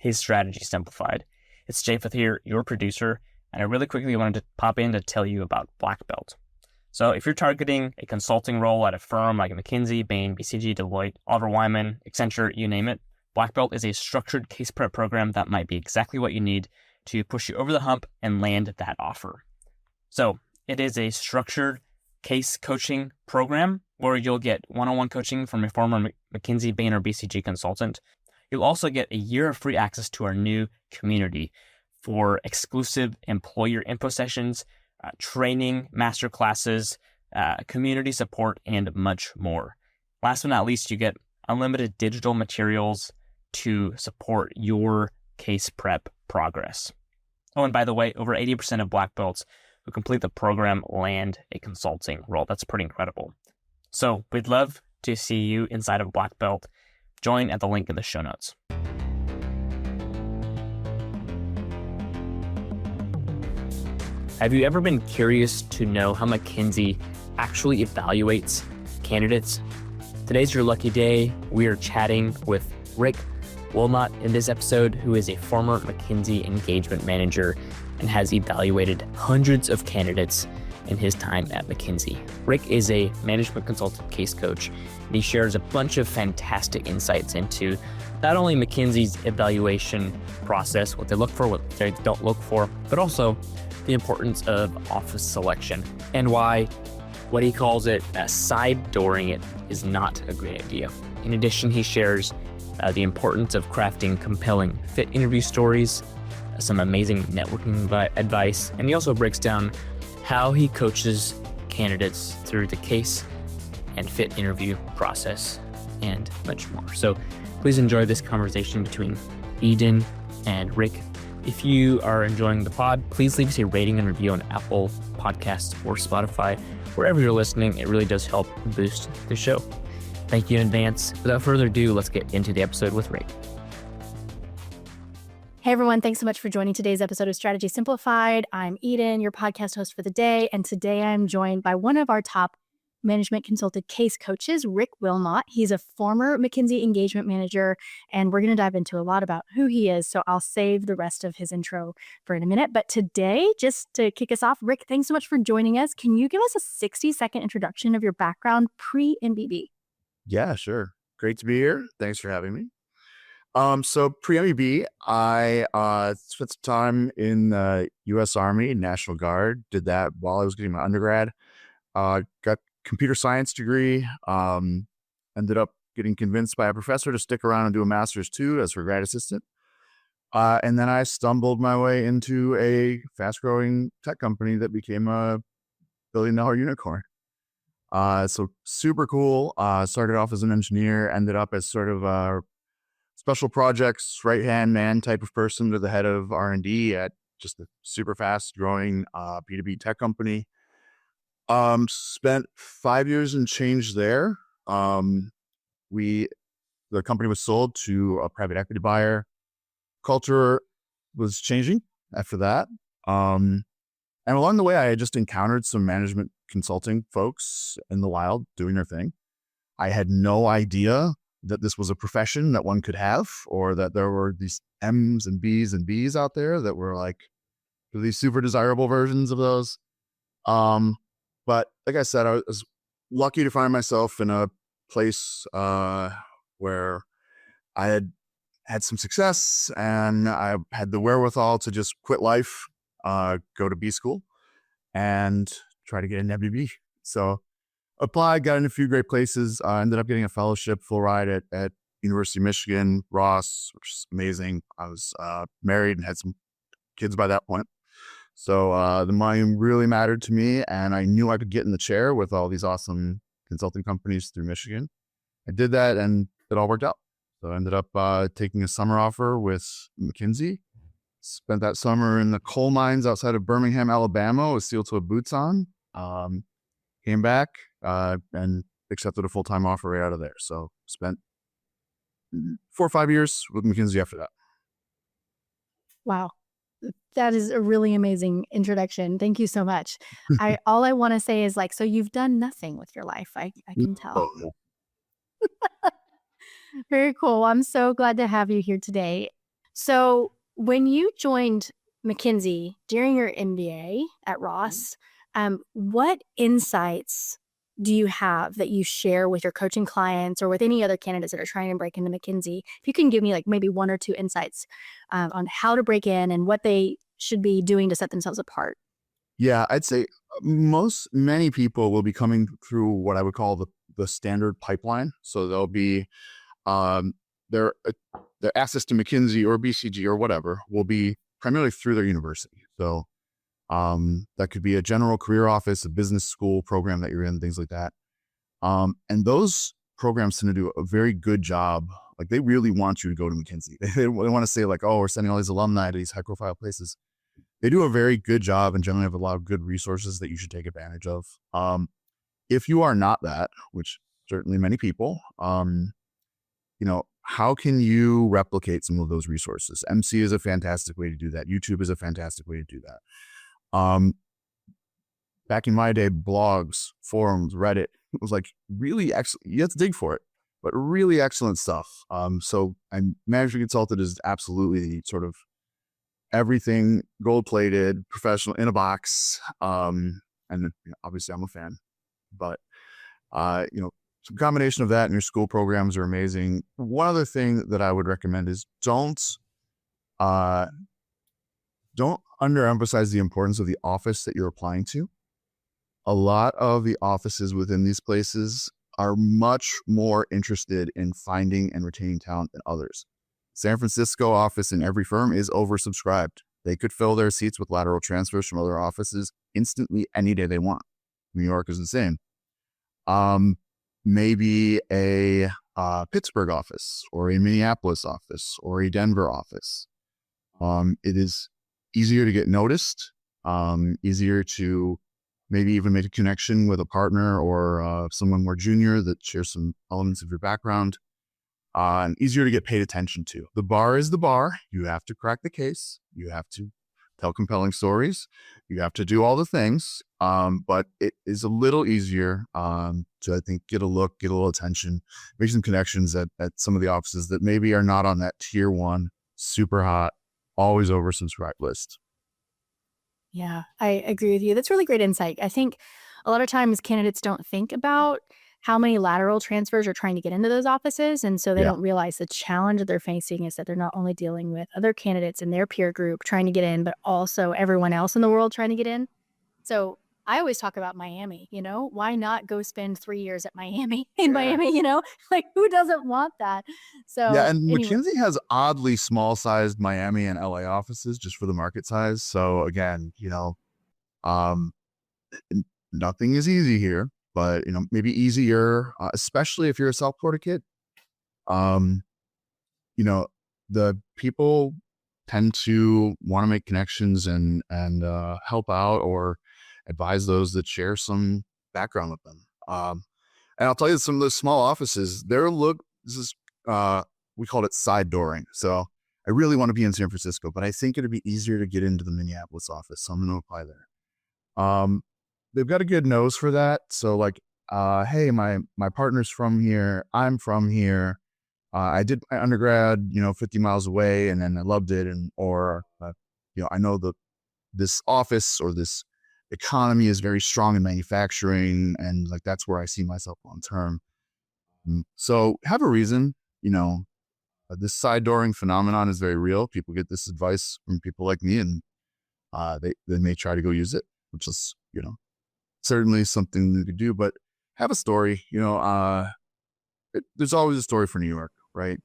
his strategy simplified. It's Japheth here, your producer, and I really quickly wanted to pop in to tell you about Black Belt. So if you're targeting a consulting role at a firm like McKinsey, Bain, BCG, Deloitte, Oliver Wyman, Accenture, you name it, Black Belt is a structured case prep program that might be exactly what you need to push you over the hump and land that offer. So it is a structured case coaching program where you'll get one-on-one coaching from a former McKinsey, Bain, or BCG consultant. You'll also get a year of free access to our new community for exclusive employer info sessions, training, master classes, community support, and much more. Last but not least, you get unlimited digital materials to support your case prep progress. Oh, and by the way, over 80% of Black Belts who complete the program land a consulting role. That's pretty incredible. So we'd love to see you inside of Black Belt. Join at the link in the show notes. Have you ever been curious to know how McKinsey actually evaluates candidates? Today's your lucky day. We are chatting with Rick Wilmot in this episode, who is a former McKinsey engagement manager and has evaluated hundreds of candidates in his time at McKinsey. Rick is a management consultant case coach, and he shares a bunch of fantastic insights into not only McKinsey's evaluation process, what they look for, what they don't look for, but also the importance of office selection and why what he calls it side dooring it is not a great idea. In addition, he shares the importance of crafting compelling fit interview stories, some amazing networking advice, and he also breaks down how he coaches candidates through the case and fit interview process and much more. So please enjoy this conversation between Eden and Rick. If you are enjoying the pod, please leave us a rating and review on Apple Podcasts or Spotify. Wherever you're listening, it really does help boost the show. Thank you in advance. Without further ado, let's get into the episode with Rick. Hey everyone, thanks so much for joining today's episode of Strategy Simplified. I'm Eden, your podcast host for the day, and today I'm joined by one of our top management consulted case coaches, Rick Wilmot. He's a former McKinsey engagement manager, and we're going to dive into a lot about who he is, so I'll save the rest of his intro for in a minute. But today, just to kick us off, Rick, thanks so much for joining us. Can you give us a 60-second introduction of your background pre-MBB? Yeah, sure. Great to be here. Thanks for having me. So pre-MEB, I spent some time in the U.S. Army, National Guard. Did that while I was getting my undergrad. Got computer science degree. Ended up getting convinced by a professor to stick around and do a master's too as her grad assistant. And then I stumbled my way into a fast-growing tech company that became a billion-dollar unicorn. So super cool. Started off as an engineer, ended up as sort of a special projects right-hand man type of person to the head of R&D at just a super fast-growing B2B tech company. Spent 5 years and change there. The company was sold to a private equity buyer. Culture was changing after that. And along the way, I had just encountered some management consulting folks in the wild doing their thing. I had no idea that this was a profession that one could have, or that there were these M's and B's and B's out there that were like these super desirable versions of those. But like I said, I was lucky to find myself in a place where I had some success, and I had the wherewithal to just quit life, go to B school, and try to get an MBB. So applied, got in a few great places. Ended up getting a fellowship, full ride at University of Michigan, Ross, which is amazing. I was married and had some kids by that point. So the money really mattered to me, and I knew I could get in the chair with all these awesome consulting companies through Michigan. I did that, and it all worked out. So I ended up taking a summer offer with McKinsey. Spent that summer in the coal mines outside of Birmingham, Alabama, with steel-toe boots on. Came back and accepted a full-time offer right out of there. So spent 4 or 5 years with McKinsey after that. Wow. That is a really amazing introduction. Thank you so much. All I want to say is so you've done nothing with your life. I can tell. Very cool. I'm so glad to have you here today. So when you joined McKinsey during your MBA at Ross, what insights do you have that you share with your coaching clients or with any other candidates that are trying to break into McKinsey? If you can give me like maybe one or two insights on how to break in and what they should be doing to set themselves apart. Yeah, I'd say many people will be coming through what I would call the standard pipeline. So they'll be um, their their access to McKinsey or BCG or whatever will be primarily through their university. So that could be a general career office, a business school program that you're in, things like that. And those programs tend to do a very good job. Like they really want you to go to McKinsey. They want to say like, oh, we're sending all these alumni to these high profile places. They do a very good job and generally have a lot of good resources that you should take advantage of. If you are not that, which certainly many people, how can you replicate some of those resources? MC is a fantastic way to do that. YouTube is a fantastic way to do that. Back in my day, blogs, forums, Reddit, it was like really excellent. You have to dig for it, but really excellent stuff. So management consultant is absolutely sort of everything gold-plated, professional in a box. And obviously I'm a fan, but some combination of that and your school programs are amazing. One other thing that I would recommend is don't underemphasize the importance of the office that you're applying to. A lot of the offices within these places are much more interested in finding and retaining talent than others. San Francisco office in every firm is oversubscribed. They could fill their seats with lateral transfers from other offices instantly any day they want. New York is the same. Maybe a Pittsburgh office or a Minneapolis office or a Denver office. It is easier to get noticed, easier to maybe even make a connection with a partner or someone more junior that shares some elements of your background, and easier to get paid attention to. The bar is the bar. You have to crack the case. You have to tell compelling stories. You have to do all the things, but it is a little easier to, I think, get a little attention, make some connections at some of the offices that maybe are not on that tier one, super hot, always oversubscribed list. Yeah, I agree with you. That's really great insight. I think a lot of times candidates don't think about how many lateral transfers are trying to get into those offices. And so they don't realize the challenge that they're facing is that they're not only dealing with other candidates in their peer group trying to get in, but also everyone else in the world trying to get in. So I always talk about Miami, why not go spend 3 years at Miami Miami, like who doesn't want that? So yeah, and anyway. McKinsey has oddly small sized Miami and LA offices just for the market size. So again, nothing is easy here, but maybe easier, especially if you're a South Florida kid. The people tend to want to make connections and help out or advise those that share some background with them. And I'll tell you, some of those small offices, we called it side dooring. So I really want to be in San Francisco, but I think it'd be easier to get into the Minneapolis office. So I'm going to apply there. They've got a good nose for that. So like, hey, my partner's from here. I'm from here. I did my undergrad, 50 miles away, and then I loved it. I know this office or this economy is very strong in manufacturing, and like that's where I see myself long term. So have a reason. This side dooring phenomenon is very real. People get this advice from people like me, and they may try to go use it, which is certainly something you could do. But have a story. There's always a story for New York, right?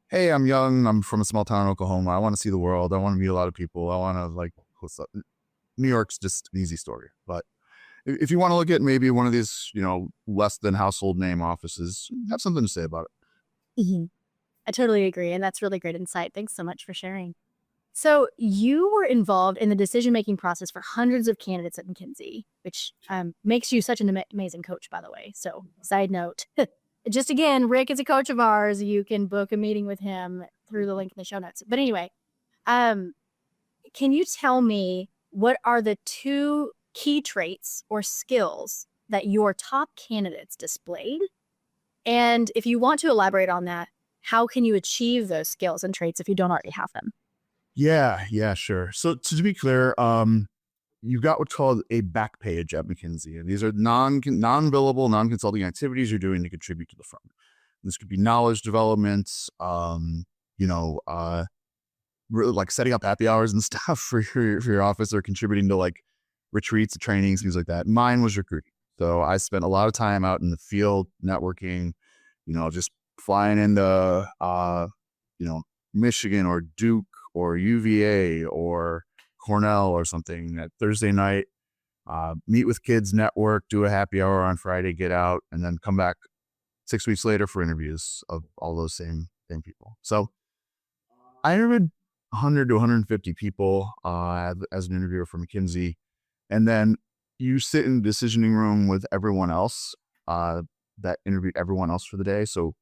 Hey, I'm young. I'm from a small town in Oklahoma. I want to see the world. I want to meet a lot of people. I want to what's up? New York's just an easy story. But if you want to look at maybe one of these, less than household name offices, have something to say about it. Mm-hmm. I totally agree. And that's really great insight. Thanks so much for sharing. So you were involved in the decision-making process for hundreds of candidates at McKinsey, which makes you such an amazing coach, by the way. So side note, just again, Rick is a coach of ours. You can book a meeting with him through the link in the show notes. But anyway, can you tell me what are the 2 key traits or skills that your top candidates displayed? And if you want to elaborate on that, how can you achieve those skills and traits if you don't already have them? Yeah, sure. So to be clear, you've got what's called a back page at McKinsey. And these are non-billable, non-consulting activities you're doing to contribute to the firm. This could be knowledge development, really like setting up happy hours and stuff for your office, or contributing to like retreats, trainings, things like that. Mine was recruiting. So I spent a lot of time out in the field networking, just flying into, Michigan or Duke or UVA or Cornell or something that Thursday night, meet with kids, network, do a happy hour on Friday, get out, and then come back 6 weeks later for interviews of all those same people. So I interviewed 100 to 150 people as an interviewer for McKinsey. And then you sit in the decisioning room with everyone else that interviewed everyone else for the day. So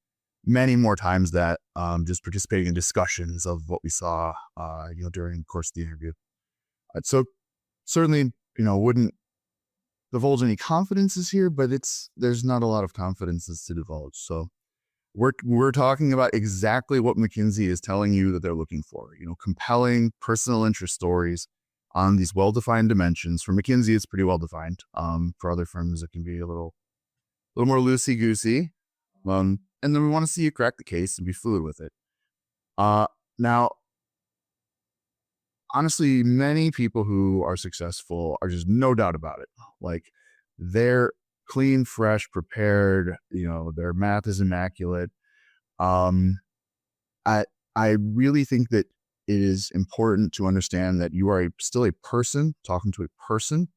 many more times that just participating in discussions of what we saw, during the course of the interview. So certainly, wouldn't divulge any confidences here, but there's not a lot of confidences to divulge. So we're talking about exactly what McKinsey is telling you that they're looking for, compelling personal interest stories on these well-defined dimensions. For McKinsey, it's pretty well-defined. For other firms, it can be a little more loosey-goosey. And then we want to see you crack the case and be fluid with it. Now, honestly, many people who are successful are just no doubt about it. Like, they're clean, fresh, prepared, their math is immaculate. I really think that it is important to understand that you are still a person talking to a person,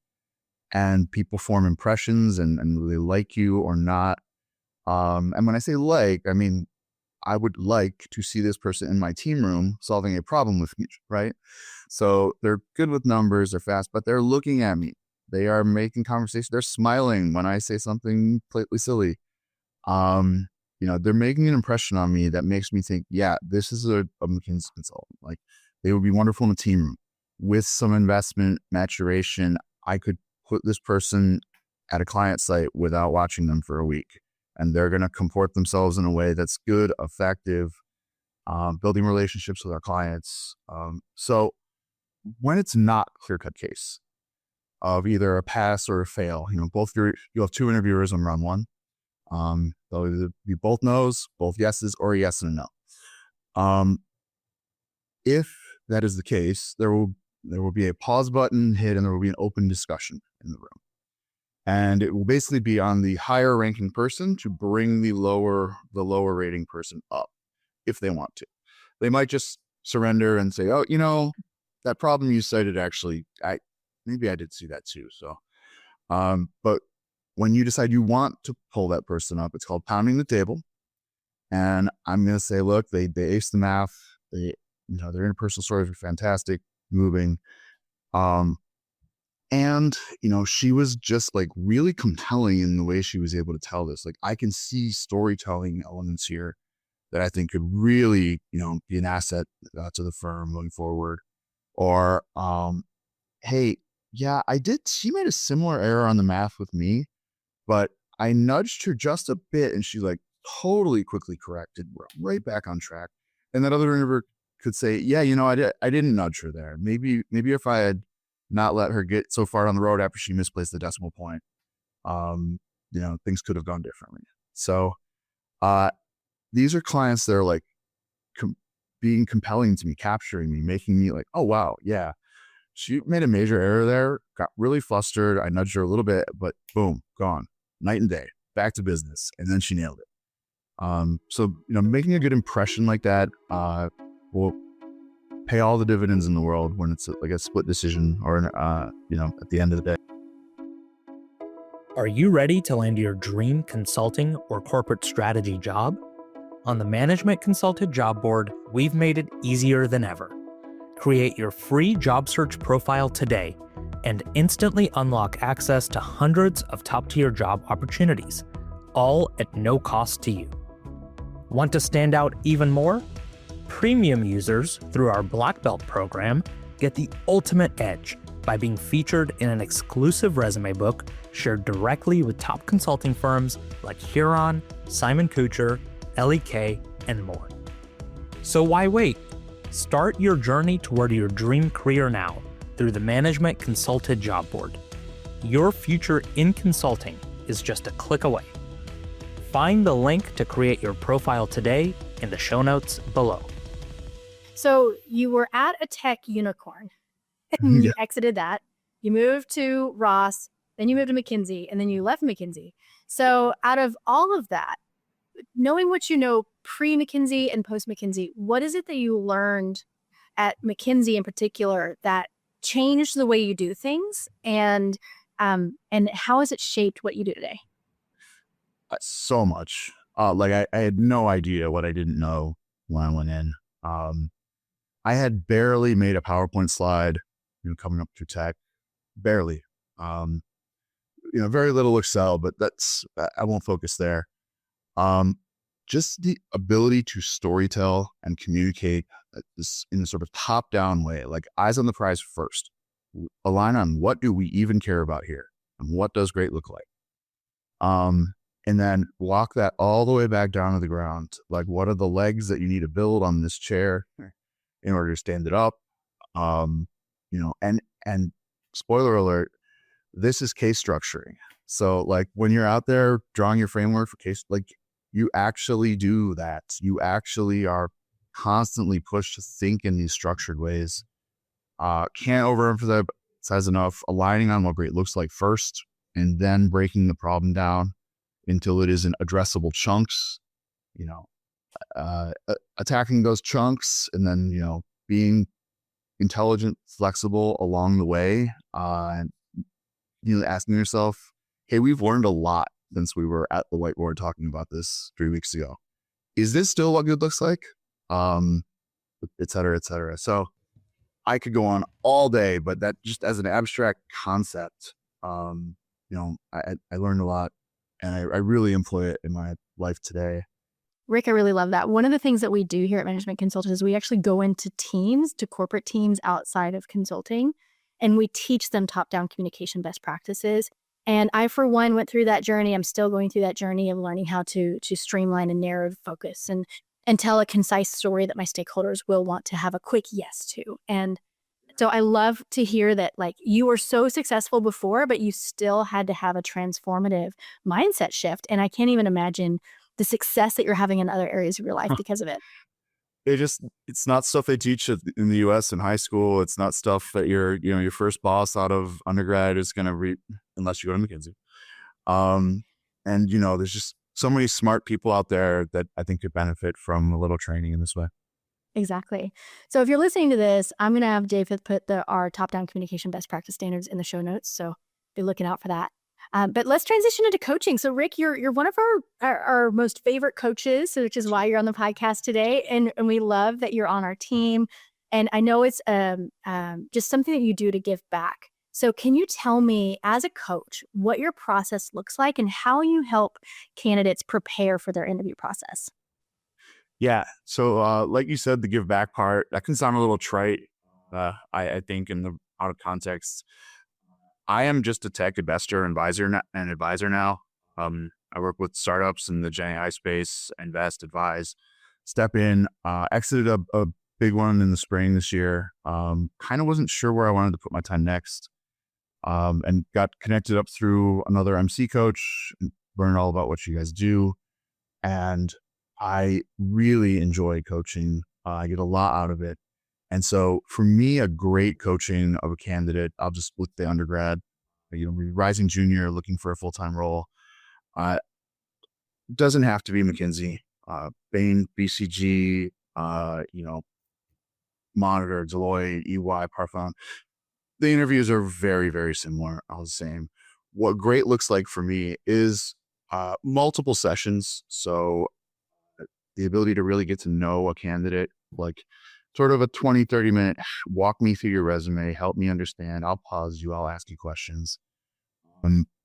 and people form impressions and they like you or not. And when I say like, I mean, I would like to see this person in my team room solving a problem with me, right? So they're good with numbers, they're fast, but they're looking at me. They are making conversation. They're smiling when I say something completely silly. They're making an impression on me that makes me think, yeah, this is a McKinsey consultant. Like, they would be wonderful in the team room. With some investment maturation, I could put this person at a client site without watching them for a week. And they're going to comport themselves in a way that's good, effective, building relationships with our clients. So when it's not a clear-cut case of either a pass or a fail, you'll have two interviewers on round one. They'll either be both no's, both yeses, or a yes and a no. If that is the case, there will be a pause button hit and there will be an open discussion in the room. And it will basically be on the higher ranking person to bring the lower rating person up if they want to. They might just surrender and say, oh, that problem you cited, actually, maybe I did see that too. So, but when you decide you want to pull that person up, it's called pounding the table. And I'm going to say, look, they aced the math. Their interpersonal stories were fantastic, moving. And, she was just like really compelling in the way she was able to tell this. Like, I can see storytelling elements here that I think could really, be an asset to the firm going forward. Or, hey, yeah, she made a similar error on the math with me, but I nudged her just a bit and she like totally quickly corrected. We're right back on track. And that other interviewer could say, yeah, I didn't nudge her there. Maybe if I had not let her get so far on the road after she misplaced the decimal point, things could have gone differently. So these are clients that are like being compelling to me, capturing me, making me like, oh, wow, yeah, she made a major error there, got really flustered. I nudged her a little bit, but boom, gone. Night and day, back to business. And then she nailed it. So, making a good impression like that will pay all the dividends in the world when it's like a split decision or, at the end of the day. Are you ready to land your dream consulting or corporate strategy job? On the Management Consulted job board, we've made it easier than ever. Create your free job search profile today and instantly unlock access to hundreds of top-tier job opportunities, all at no cost to you. Want to stand out even more? Premium users through our Black Belt program get the ultimate edge by being featured in an exclusive resume book shared directly with top consulting firms like Huron, Simon Kucher, LEK, and more. So why wait? Start your journey toward your dream career now through the Management Consulted Job Board. Your future in consulting is just a click away. Find the link to create your profile today in the show notes below. So you were at a tech unicorn and you exited that. You moved to Ross, then you moved to McKinsey, and then you left McKinsey. So out of all of that, knowing what you know pre-McKinsey and post-McKinsey, what is it that you learned at McKinsey in particular that changed the way you do things, and how has it shaped what you do today? So much. I had no idea what I didn't know when I went in. I had barely made a PowerPoint slide, coming up through tech, barely. Very little Excel, but I won't focus there. Just the ability to storytell and communicate this in a sort of top-down way, like eyes on the prize first, align on what do we even care about here and what does great look like. And then walk that all the way back down to the ground. Like, what are the legs that you need to build on this chair in order to stand it up? And spoiler alert, this is case structuring. So like when you're out there drawing your framework for case, like you actually do that. You actually are constantly pushed to think in these structured ways. Can't overemphasize enough, aligning on what great looks like first, and then breaking the problem down until it is in addressable chunks, attacking those chunks, and then, being intelligent, flexible along the way, and, asking yourself, hey, we've learned a lot since we were at the whiteboard talking about this 3 weeks ago. Is this still what good looks like? Et cetera, et cetera. So I could go on all day, but that just as an abstract concept, I learned a lot. And I really employ it in my life today. Rick, I really love that. One of the things that we do here at Management Consultants is we actually go into teams, to corporate teams outside of consulting, and we teach them top-down communication best practices. And I, for one, went through that journey. I'm still going through that journey of learning how to streamline and narrow focus and tell a concise story that my stakeholders will want to have a quick yes to. And so I love to hear that, like, you were so successful before, but you still had to have a transformative mindset shift. And I can't even imagine the success that you're having in other areas of your life because of it. It's not stuff they teach in the US in high school. It's not stuff that your first boss out of undergrad is going to read unless you go to McKinsey. There's just so many smart people out there that I think could benefit from a little training in this way. Exactly. So if you're listening to this, I'm going to have David put our top-down communication best practice standards in the show notes. So be looking out for that. But let's transition into coaching. So Rick, you're one of our most favorite coaches, which is why you're on the podcast today. And we love that you're on our team. And I know it's just something that you do to give back. So can you tell me, as a coach, what your process looks like and how you help candidates prepare for their interview process? Yeah. So like you said, the give back part, that can sound a little trite, I think, out of context. I am just a tech investor and advisor now. I work with startups in the Gen AI space, invest, advise, step in, exited a big one in the spring this year. Kind of wasn't sure where I wanted to put my time next, and got connected up through another MC coach, and learned all about what you guys do. And I really enjoy coaching. I get a lot out of it. And so for me, a great coaching of a candidate, I'll just look at the undergrad, rising junior looking for a full-time role. Doesn't have to be McKinsey, Bain, BCG, Monitor, Deloitte, EY, Parfum. The interviews are very, very similar, all the same. What great looks like for me is multiple sessions. So the ability to really get to know a candidate, like sort of a 20, 30 minute, walk me through your resume, help me understand. I'll pause you, I'll ask you questions.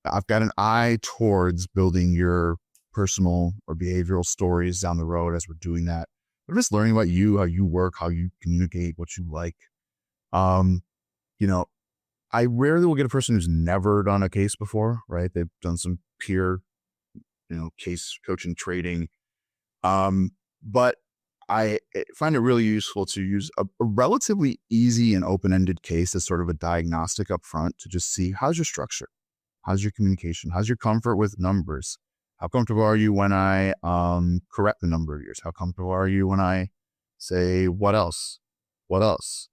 I've got an eye towards building your personal or behavioral stories down the road as we're doing that. We're just learning about you, how you work, how you communicate, what you like. I rarely will get a person who's never done a case before, right? They've done some peer, case coaching trading. But I find it really useful to use a relatively easy and open-ended case as sort of a diagnostic up front to just see how's your structure, how's your communication, how's your comfort with numbers, how comfortable are you when I correct the number of years, how comfortable are you when I say what else, what else,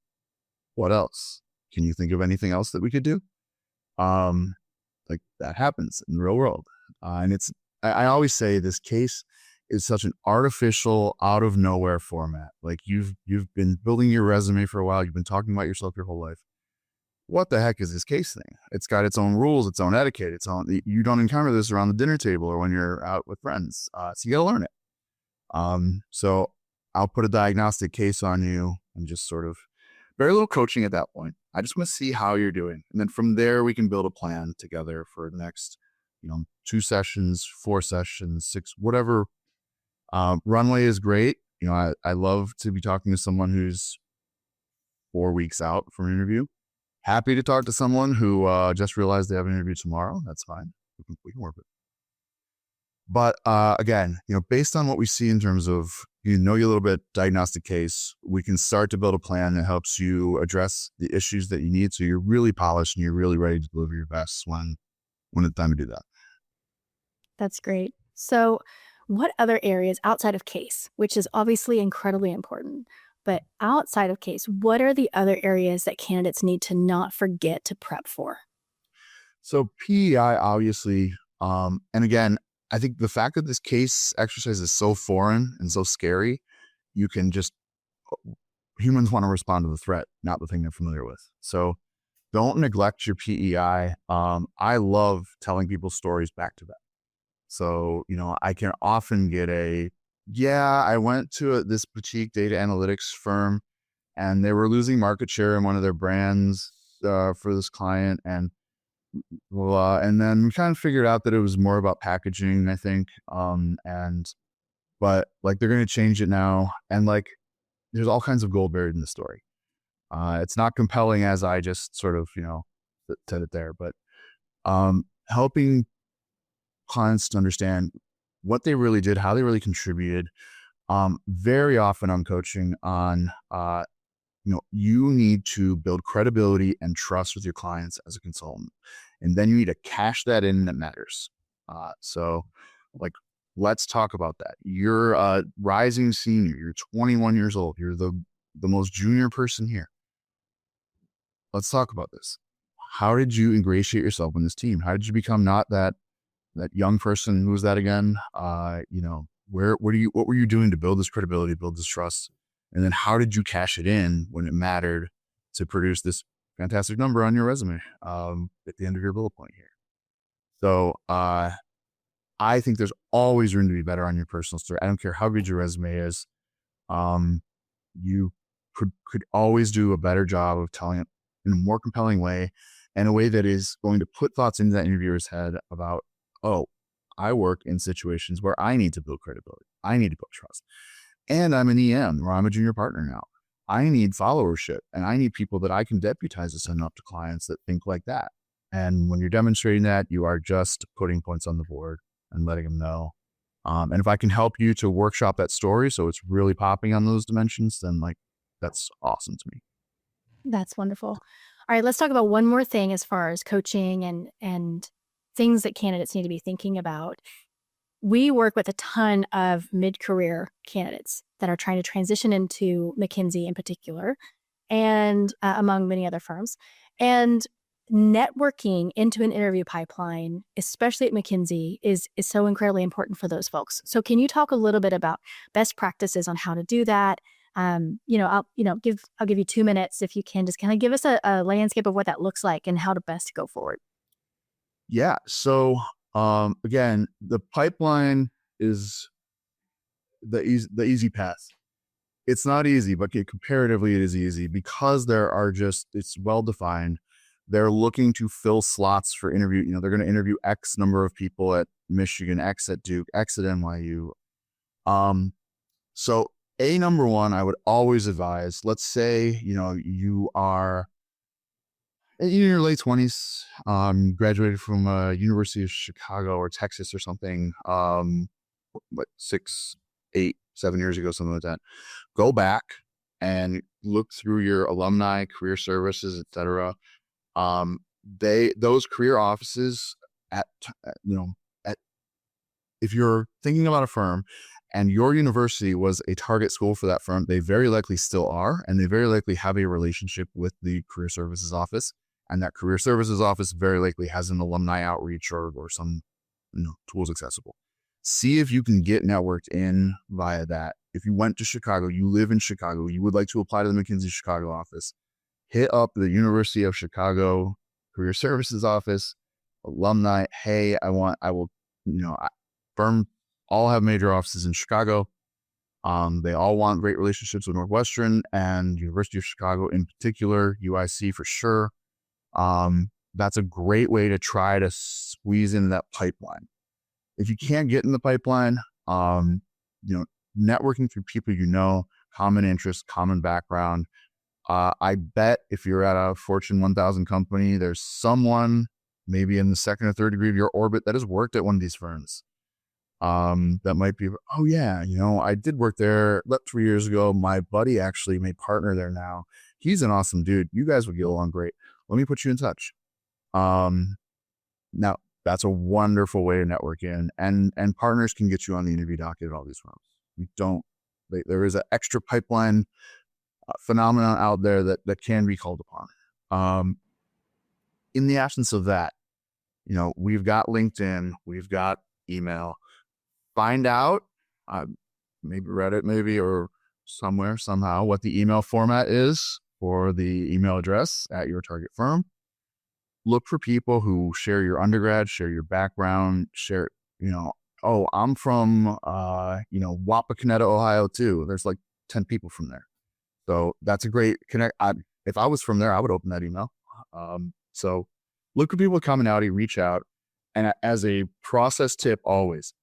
what else? Can you think of anything else that we could do? Like that happens in the real world, and I always say this case is such an artificial, out of nowhere format. Like you've been building your resume for a while. You've been talking about yourself your whole life. What the heck is this case thing? It's got its own rules, its own etiquette. You don't encounter this around the dinner table or when you're out with friends. So you got to learn it. So I'll put a diagnostic case on you and just sort of very little coaching at that point. I just want to see how you're doing. And then from there, we can build a plan together for the next, 2 sessions, 4 sessions, 6, whatever. Runway is great. I love to be talking to someone who's 4 weeks out from an interview. Happy to talk to someone who just realized they have an interview tomorrow. That's fine. We can work with it. But again, based on what we see in terms of, you a little bit diagnostic case, we can start to build a plan that helps you address the issues that you need. So you're really polished and you're really ready to deliver your best when it's time to do that. That's great. So what other areas outside of case, which is obviously incredibly important, but outside of case, what are the other areas that candidates need to not forget to prep for? So PEI, obviously, and again, I think the fact that this case exercise is so foreign and so scary, humans want to respond to the threat, not the thing they're familiar with. So don't neglect your PEI. I love telling people stories back to back. So, I can often get I went to this boutique data analytics firm and they were losing market share in one of their brands for this client. And then we kind of figured out that it was more about packaging, I think. But they're going to change it now. And there's all kinds of gold buried in the story. It's not compelling as I just sort of, said it there, but helping clients to understand what they really did, how they really contributed. Very often I'm coaching on, you need to build credibility and trust with your clients as a consultant. And then you need to cash that in that matters. So let's talk about that. You're a rising senior. You're 21 years old. You're the most junior person here. Let's talk about this. How did you ingratiate yourself in this team? How did you become not that young person? Who was that again? What were you doing to build this credibility, build this trust? And then how did you cash it in when it mattered to produce this fantastic number on your resume at the end of your bullet point here? So I think there's always room to be better on your personal story. I don't care how good your resume is. You could always do a better job of telling it in a more compelling way, and a way that is going to put thoughts into that interviewer's head about, oh, I work in situations where I need to build credibility. I need to build trust. And I'm an EM, or I'm a junior partner now. I need followership, and I need people that I can deputize to send up to clients that think like that. And when you're demonstrating that, you are just putting points on the board and letting them know. And if I can help you to workshop that story so it's really popping on those dimensions, then that's awesome to me. That's wonderful. All right, let's talk about one more thing as far as coaching and things that candidates need to be thinking about. We work with a ton of mid-career candidates that are trying to transition into McKinsey in particular, and among many other firms. And networking into an interview pipeline, especially at McKinsey, is so incredibly important for those folks. So can you talk a little bit about best practices on how to do that? I'll give you 2 minutes if you can just kind of give us a landscape of what that looks like and how to best go forward. Yeah. So again, the pipeline is the easy path. It's not easy, but comparatively it is easy because it's well defined. They're looking to fill slots for interview. They're going to interview X number of people at Michigan, X at Duke, X at NYU. So number one, I would always advise, let's say, you are in your late 20s, graduated from University of Chicago or Texas or something, 6 7 years ago, something like that. Go back and look through your alumni, career services, etc. Those career offices at if you're thinking about a firm and your university was a target school for that firm, they very likely still are, and they very likely have a relationship with the career services office. And that career services office very likely has an alumni outreach or some tools accessible. See if you can get networked in via that. If you went to Chicago, you live in Chicago, you would like to apply to the McKinsey Chicago office, hit up the University of Chicago Career Services office, alumni. Hey, firm all have major offices in Chicago. They all want great relationships with Northwestern and University of Chicago in particular, UIC for sure. That's a great way to try to squeeze into that pipeline. If you can't get in the pipeline, networking through people common interests, common background. I bet if you're at a Fortune 1000 company, there's someone maybe in the second or third degree of your orbit that has worked at one of these firms. That might be, oh yeah, I did work there 3 years ago. My buddy actually made partner there now. He's an awesome dude. You guys would get along great. Let me put you in touch. Now that's a wonderful way to network in, and partners can get you on the interview docket at all these firms. There is an extra pipeline phenomenon out there that can be called upon. In the absence of that, we've got LinkedIn, we've got email. Find out, maybe Reddit, or somewhere, somehow, what the email format is for the email address at your target firm. Look for people who share your undergrad, share your background, I'm from, Wapakoneta, Ohio too. There's like 10 people from there. So that's a great connect. If I was from there, I would open that email. So look for people with commonality, reach out. And as a process tip, always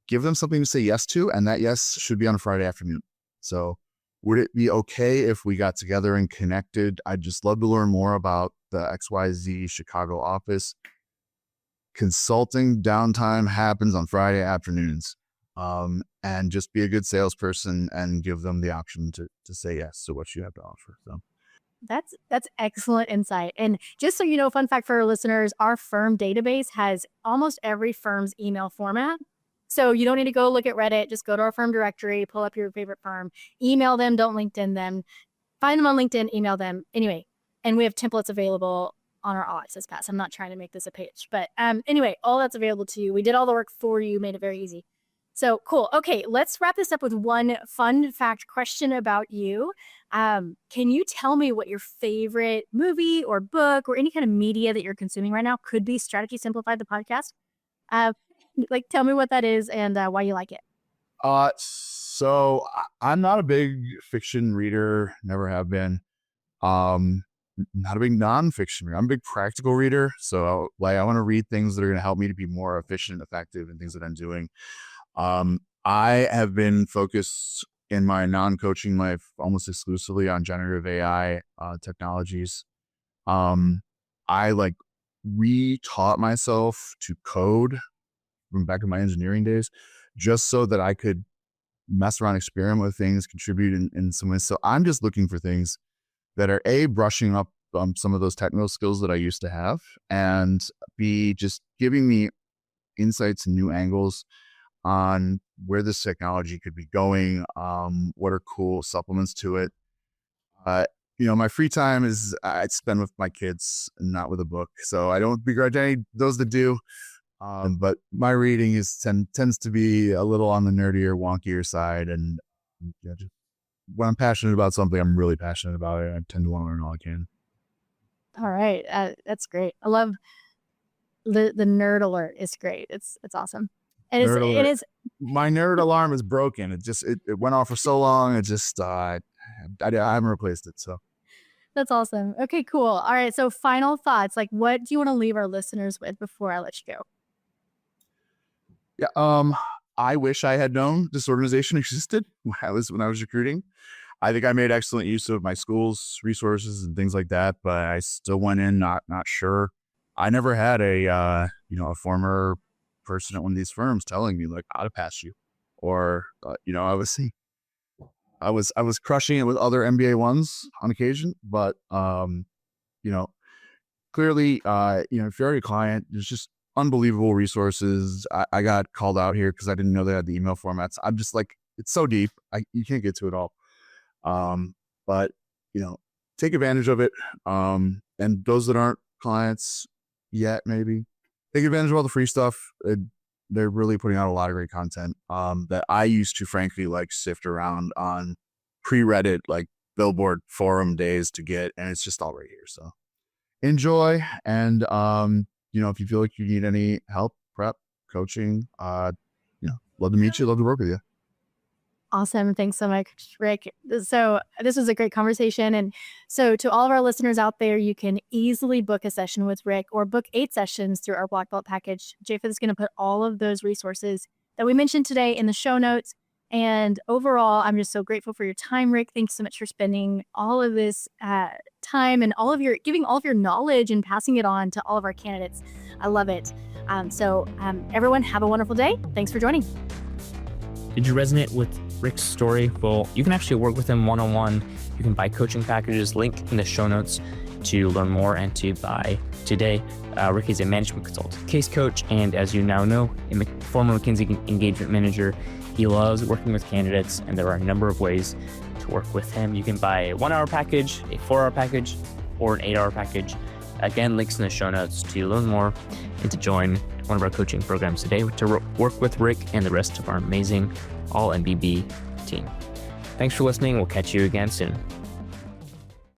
give them something to say yes to. And that yes should be on a Friday afternoon. So would it be okay if we got together and connected? I'd just love to learn more about the XYZ Chicago office. Consulting downtime happens on Friday afternoons. And just be a good salesperson and give them the option to say yes to what you have to offer. So that's excellent insight. And just so you know, fun fact for our listeners, our firm database has almost every firm's email format. So you don't need to go look at Reddit. Just go to our firm directory, pull up your favorite firm, email them, don't LinkedIn them, find them on LinkedIn, email them. Anyway, and we have templates available on our All Access Pass. I'm not trying to make this a pitch, but anyway, all that's available to you. We did all the work for you, made it very easy. So cool. Okay, let's wrap this up with one fun fact question about you. Can you tell me what your favorite movie or book or any kind of media that you're consuming right now could be? Strategy Simplified, the podcast. Tell me what that is and why you like it. So I'm not a big fiction reader, never have been. Not a big nonfiction reader. I'm a big practical reader. So I want to read things that are going to help me to be more efficient and effective in things that I'm doing. I have been focused in my non-coaching life almost exclusively on generative AI technologies. I re-taught myself to code from back in my engineering days, just so that I could mess around, experiment with things, contribute in some ways. So I'm just looking for things that are brushing up some of those technical skills that I used to have, and B, just giving me insights and new angles on where this technology could be going, what are cool supplements to it. My free time is I spend with my kids, not with a book. So I don't begrudge any those that do. But my reading tends to be a little on the nerdier, wonkier side. And just, when I'm passionate about something, I'm really passionate about it. I tend to want to learn all I can. All right. That's great. I love the nerd alert. It's great. It's awesome. And it is. My nerd alarm is broken. It went off for so long. It just, I haven't replaced it. So. That's awesome. Okay, cool. All right. So final thoughts, what do you want to leave our listeners with before I let you go? Yeah. I wish I had known this organization existed when I was recruiting. I think I made excellent use of my school's resources and things like that, but I still went in not sure. I never had a former person at one of these firms telling me how to pass you. or I was crushing it with other MBA ones on occasion, but clearly, if you're a client, there's just unbelievable resources. I got called out here because I didn't know they had the email formats. I'm just like, it's so deep, you can't get to it all. But take advantage of it. And those that aren't clients yet, maybe take advantage of all the free stuff. They're really putting out a lot of great content that I used to frankly like sift around on pre-Reddit, like Billboard forum days to get, and it's just all right here. So enjoy. And, if you feel like you need any help, prep, coaching, love to meet you. Love to work with you. Awesome. Thanks so much, Rick. So this was a great conversation. And so to all of our listeners out there, you can easily book a session with Rick or book 8 sessions through our Black Belt package. JFIT is going to put all of those resources that we mentioned today in the show notes. And overall, I'm just so grateful for your time, Rick. Thanks so much for spending all of this time and giving all of your knowledge and passing it on to all of our candidates. I love it. Everyone, have a wonderful day. Thanks for joining. Did you resonate with Rick's story? Well, you can actually work with him one-on-one. You can buy coaching packages, link in the show notes to learn more and to buy today. Rick is a management consultant, case coach, and as you now know, a former McKinsey engagement manager. He loves working with candidates, and there are a number of ways to work with him. You can buy a 1-hour package, a 4-hour package, or an 8-hour package. Again, links in the show notes to learn more and to join one of our coaching programs today to work with Rick and the rest of our amazing all MBB team. Thanks for listening. We'll catch you again soon.